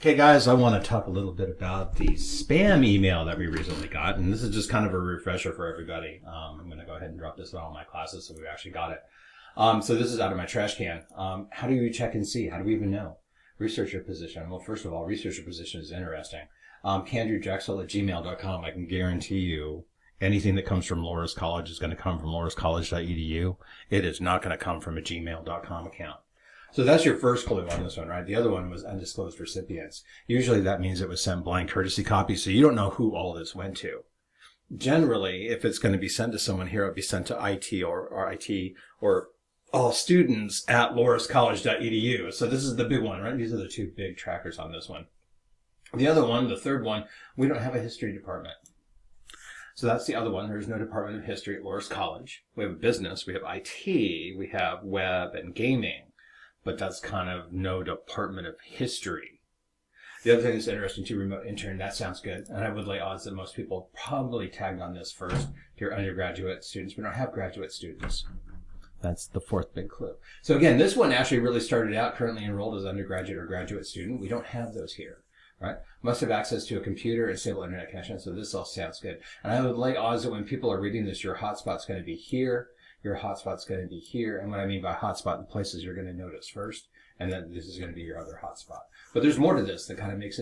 Okay, guys, I want to talk a little bit about the spam email that we recently got, and this is just kind of a refresher for everybody. I'm going to go ahead and drop this in all my classes so we actually got it. So this is out of my trash can. How do we check and see? How do we even know? Researcher position. Well, first of all, researcher position is interesting. CandrewDrexel@gmail.com. I can guarantee you anything that comes from Loras College is going to come from lorascollege.edu. It is not going to come from a gmail.com account. So that's your first clue on this one, right? The other one was undisclosed recipients. Usually that means it was sent blank courtesy copy, so you don't know who all this went to. Generally, if it's going to be sent to someone here, it'll be sent to IT or all students at lorascollege.edu. So this is the big one, right? These are the two big trackers on this one. The other one, the third one, we don't have a history department. So that's the other one. There's no Department of History at Loras College. We have a business, we have IT, we have web and gaming. But that's kind of no Department of History. The other thing that's interesting too, remote intern, that sounds good. And I would lay odds that most people probably tagged on this first. If you're undergraduate students, we don't have graduate students. That's the fourth big clue. So again, this one actually really started out currently enrolled as undergraduate or graduate student. We don't have those here, right? Must have access to a computer and stable internet connection. So this all sounds good. And I would lay odds that when people are reading this, your hotspot's going to be here. Your hotspot's going to be here. And what I mean by hotspot, the places you're going to notice first. And then this is going to be your other hotspot. But there's more to this that kind of makes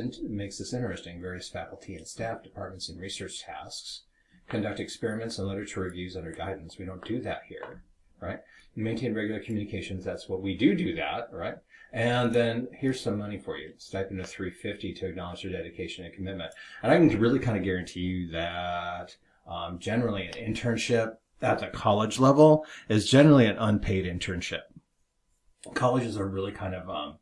this interesting. Various faculty and staff, departments, and research tasks conduct experiments and literature reviews under guidance. We don't do that here, right? Maintain regular communications. That's what we do that, right? And then here's some money for you. Stipend of $350 to acknowledge your dedication and commitment. And I can really kind of guarantee you that generally an internship at the college level is generally an unpaid internship. Colleges are really kind of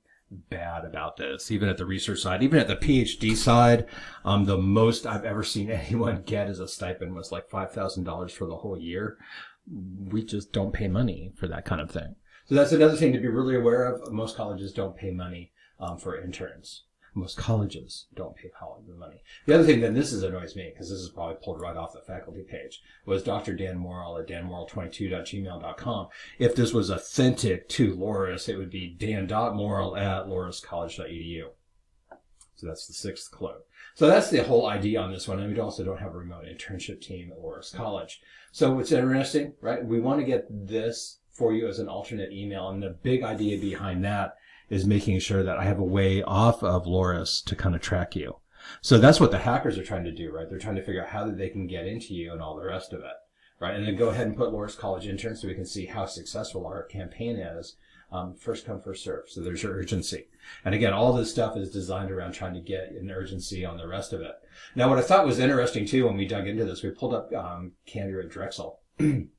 bad about this, even at the research side, even at the PhD side. The most I've ever seen anyone get as a stipend was like $5,000 for the whole year. We just don't pay money for that kind of thing. So that's another thing to be really aware of. Most colleges don't pay money for interns. Most colleges don't pay college money. The other thing, then this annoys me, because this is probably pulled right off the faculty page, was Dr. Dan Morrill at danmorrill22.gmail.com. If this was authentic to Loras, it would be dan.morrill at lorascollege.edu. So that's the sixth clue. So that's the whole idea on this one. And we also don't have a remote internship team at Loras College. So what's interesting, right? We want to get this for you as an alternate email. And the big idea behind that is making sure that I have a way off of Loras to kind of track you. So that's what the hackers are trying to do, right? They're trying to figure out how they can get into you and all the rest of it, right? And then go ahead and put Loras College interns so we can see how successful our campaign is. First come, first serve. So there's your urgency. And again, all this stuff is designed around trying to get an urgency on the rest of it. Now, what I thought was interesting too, when we dug into this, we pulled up Andrew at Drexel. And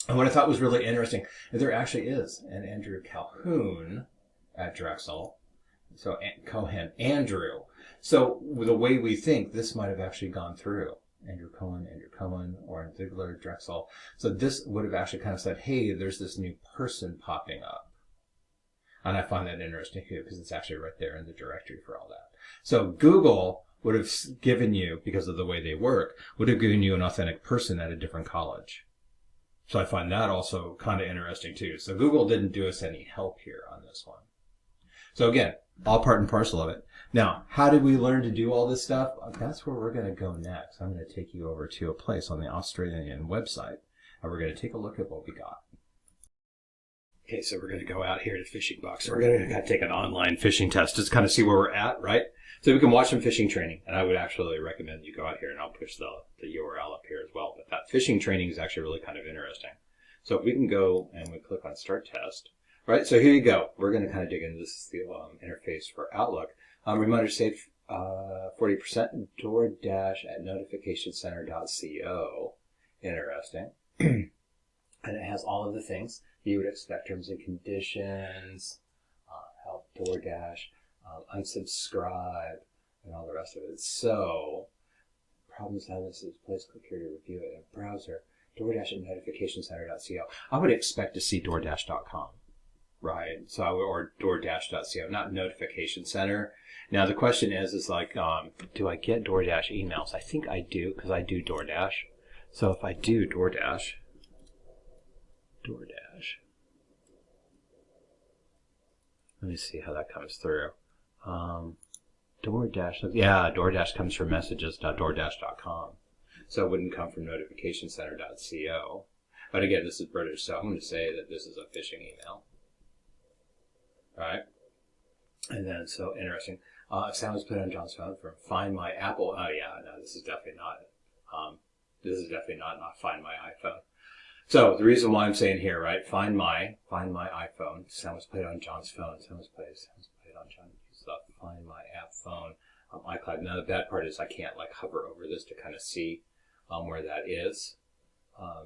what I thought was really interesting is there actually is an Andrew Calhoun at Drexel. So Cohen, Andrew. So the way we think, this might have actually gone through. Andrew Cohen, or Ziegler, Drexel. So this would have actually kind of said, hey, there's this new person popping up. And I find that interesting too, because it's actually right there in the directory for all that. So Google would have given you, because of the way they work, would have given you an authentic person at a different college. So I find that also kind of interesting too. So Google didn't do us any help here on this one. So again, all part and parcel of it. Now, how did we learn to do all this stuff? That's where we're going to go next. I'm going to take you over to a place on the Australian website, and we're going to take a look at what we got. Okay, so we're going to go out here to Phishing Box. So we're going to take an online phishing test just to kind of see where we're at, right? So we can watch some phishing training, and I would actually recommend you go out here, and I'll push the URL up here as well. But that phishing training is actually really kind of interesting. So if we can go and we click on Start Test. Right, so here you go. We're going to kind of dig into this. Is the interface for Outlook. Reminder save 40%. DoorDash at notificationcenter.co. Interesting. And it has all of the things you would expect: terms and conditions, help DoorDash, unsubscribe, and all the rest of it. So, problems how this is placed. Click here to review it in a browser. DoorDash at notificationcenter.co. I would expect to see DoorDash.com. Right, so or DoorDash.co, not Notification Center. Now the question is like, do I get DoorDash emails? I think I do, because I do DoorDash. So if I do DoorDash, let me see how that comes through. DoorDash. Yeah, DoorDash comes from messages.doordash.com. So it wouldn't come from notificationcenter.co. But again, this is British, so I'm going to say that this is a phishing email. All right. And then, so interesting. Sound was put on John's phone from Find My Apple. Oh yeah, no, this is definitely not. Not Find My iPhone. So the reason why I'm saying here, right? Find my iPhone. Sound was played on John's phone. Sound was played on John's stuff. Find My app phone. iCloud. Now the bad part is I can't like hover over this to kind of see where that is.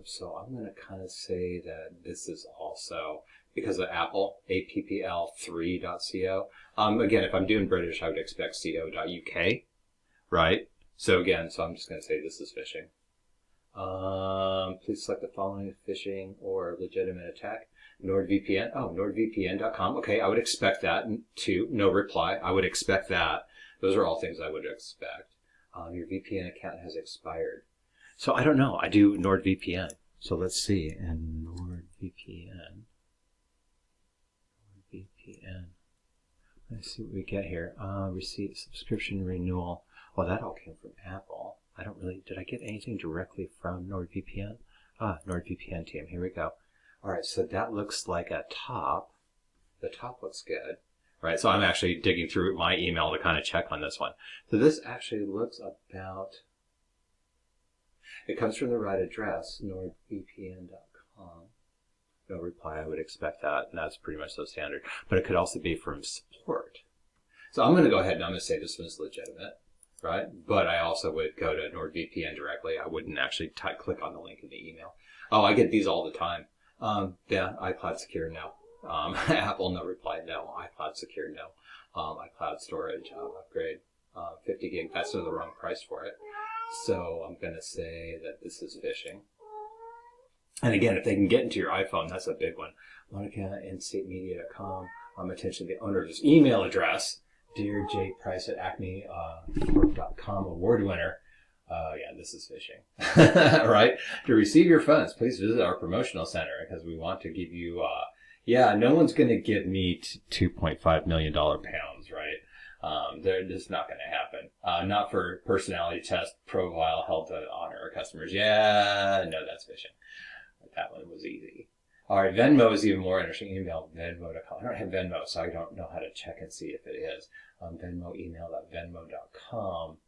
So I'm going to kind of say that this is also because of Apple, appl3.co. Again, if I'm doing British, I would expect co.uk, right? So again, so I'm just going to say this is phishing. Please select the following: phishing or legitimate attack. NordVPN. Oh, NordVPN.com. Okay, I would expect that too. No reply. I would expect that. Those are all things I would expect. Your VPN account has expired. So I don't know. I do NordVPN. So let's see. And NordVPN. Let's see what we get here. Receipt, subscription renewal. Well, that all came from Apple. I don't really, did I get anything directly from NordVPN? NordVPN team. Here we go. All right, so that looks like a top. The top looks good. All right, so I'm actually digging through my email to kind of check on this one. So this actually looks about, it comes from the right address, nordvpn.com. No reply, I would expect that, and that's pretty much so standard. But it could also be from support. So I'm going to go ahead and I'm going to say this one's legitimate, right? But I also would go to NordVPN directly. I wouldn't actually click on the link in the email. Oh, I get these all the time. Yeah, iCloud secure, no. Apple, no reply, no. iCloud secure, no. iCloud storage, upgrade, 50 gig. That's the wrong price for it. So I'm going to say that this is phishing. And again, if they can get into your iPhone, that's a big one. MonicaInStateMedia.com. Attention to the owner of this email address. Dear J. Price at AcmeCorp.com, award winner. Yeah, this is phishing. Right? To receive your funds, please visit our promotional center because we want to give you, yeah, no one's going to give me $2.5 million pounds, right? They're just not going to happen. Not for personality test profile held to honor our customers. Yeah, no, that's phishing. That one was easy. All right, Venmo is even more interesting. Email Venmo.com. I don't have Venmo, so I don't know how to check and see if it is. Venmo email.venmo.com.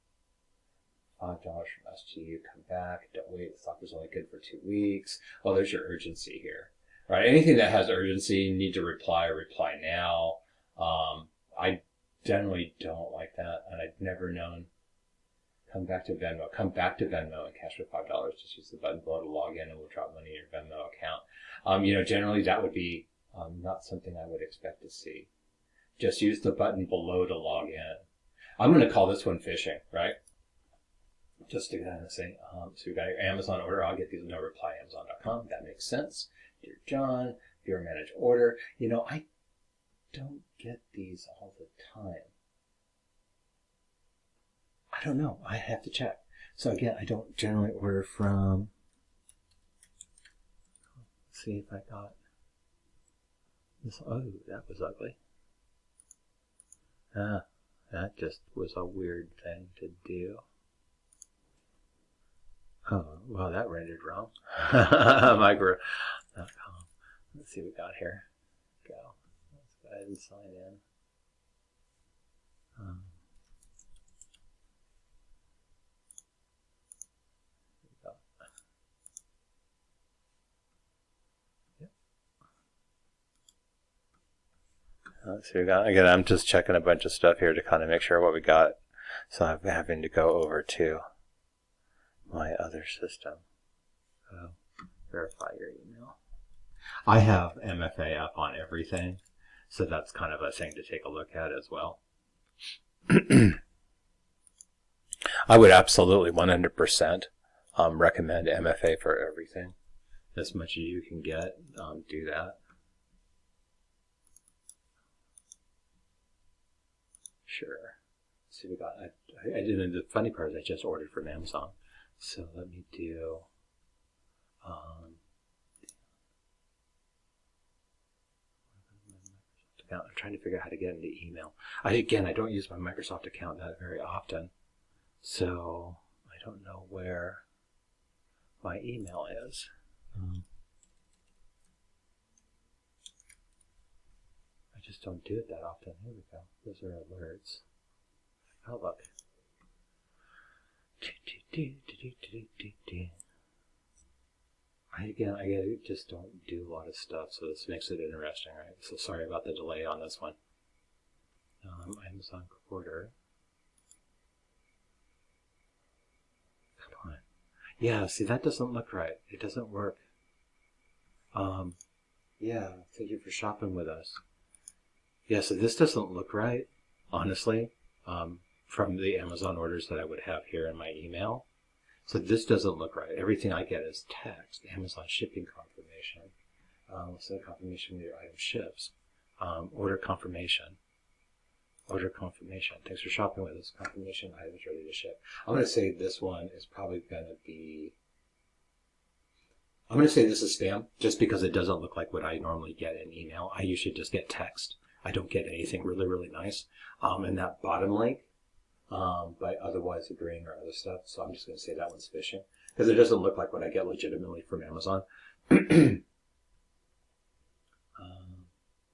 $5 from us to you. Come back. Don't wait. The offer's only good for 2 weeks. Oh, there's your urgency here. All right, anything that has urgency, you need to reply now. I generally don't like that, and I've never known. Come back to Venmo. Come back to Venmo and cash for $5. Just use the button below to log in, and we'll drop money in your Venmo account. Generally that would be not something I would expect to see. Just use the button below to log in. I'm going to call this one phishing, right? Just to kind of say, so we got your Amazon order. I'll get these no reply Amazon.com. That makes sense. Dear John, your managed order. I don't get these all the time. I don't know. I have to check. So again, I don't generally order from. Let's see if I got this. Oh, that was ugly. That just was a weird thing to do. Oh, well, that rendered wrong. Micro.com. Let's see what we got here. Go. Let's go ahead and sign in. Let's see, again, I'm just checking a bunch of stuff here to kind of make sure what we got. So I'm having to go over to my other system. Verify your email. I have MFA up on everything, so that's kind of a thing to take a look at as well. I would absolutely 100% recommend MFA for everything. As much as you can get, do that. Sure. See, we got. I did. The funny part is I just ordered from Amazon, so let me do. account. I'm trying to figure out how to get into email. I don't use my Microsoft account that very often, so I don't know where my email is. I just don't do it that often. Here we go. Those are alerts. Oh, look. I just don't do a lot of stuff, so this makes it interesting, right? So sorry about the delay on this one. Amazon quarter. Come on. Yeah, see, that doesn't look right. It doesn't work. Yeah, thank you for shopping with us. Yeah, so this doesn't look right, honestly, from the Amazon orders that I would have here in my email. So this doesn't look right. Everything I get is text, Amazon shipping confirmation. Send confirmation when your item ships. Order confirmation. Order confirmation. Thanks for shopping with us. Confirmation item is ready to ship. I'm going to say this one is probably going to be... I'm going to say this is spam, just because it doesn't look like what I normally get in email. I usually just get text. I don't get anything really, really nice. And that bottom link, by otherwise agreeing or other stuff. So I'm just going to say that one's phishing, because it doesn't look like what I get legitimately from Amazon. Oh,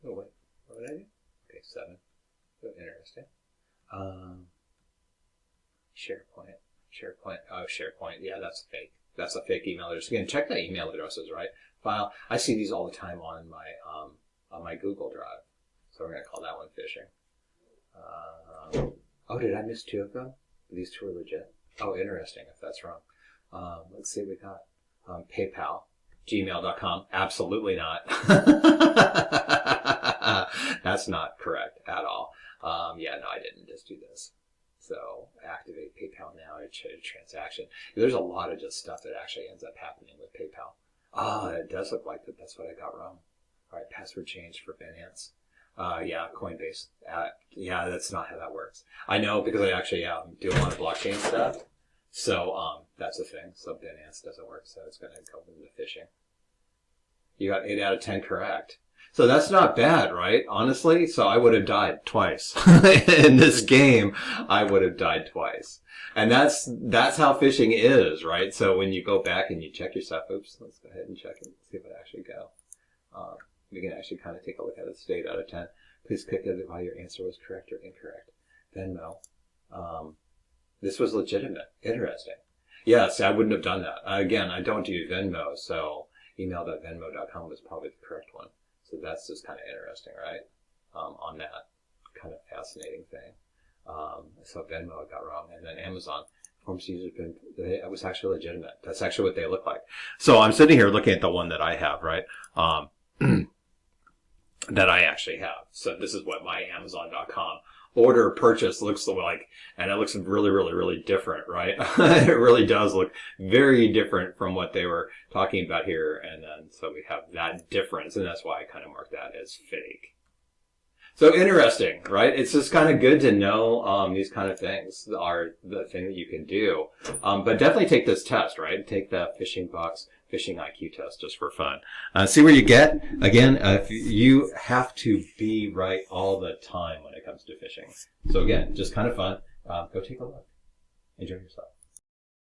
wait. What did I do? Okay, 7. Oh, interesting. SharePoint. Oh, SharePoint. Yeah, that's fake. That's a fake email address. Again, check the email addresses, right? File. I see these all the time on my Google Drive. So we're going to call that one phishing. Oh, did I miss 2 of them? These 2 are legit. Oh, interesting if that's wrong. Let's see what we got. PayPal, gmail.com. Absolutely not. That's not correct at all. Yeah, no, I didn't just do this. So activate PayPal now to transaction. There's a lot of just stuff that actually ends up happening with PayPal. It does look like that's what I got wrong. All right, password change for Binance. Yeah, Coinbase. Yeah, that's not how that works. I know because I actually do a lot of blockchain stuff. So that's a thing. So Binance doesn't work, so it's going to go into phishing. You got 8 out of 10 correct. So that's not bad, right? Honestly, so I would have died twice. In this game, I would have died twice. And that's how phishing is, right? So when you go back and you check your stuff, oops, let's go ahead and check and see if it actually go. We can actually kind of take a look at it. It's 8 out of 10. Please click it while your answer was correct or incorrect. Venmo. This was legitimate. Interesting. Yes, I wouldn't have done that. Again, I don't do Venmo, so email.venmo.com was probably the correct one. So that's just kind of interesting, right? On that kind of fascinating thing. So Venmo I got wrong. And then Amazon. Forms user been, it was actually legitimate. That's actually what they look like. So I'm sitting here looking at the one that I have, right? That I actually have. So this is what my Amazon.com order purchase looks like, and it looks really, really, really different, right? It really does look very different from what they were talking about here, and then so we have that difference, and that's why I kind of mark that as fake. So interesting, right? It's just kind of good to know these kind of things are the thing that you can do. But definitely take this test, right? Take the phishing box, phishing IQ test just for fun. See where you get. Again, you have to be right all the time when it comes to phishing. So again, just kind of fun. Go take a look. Enjoy yourself.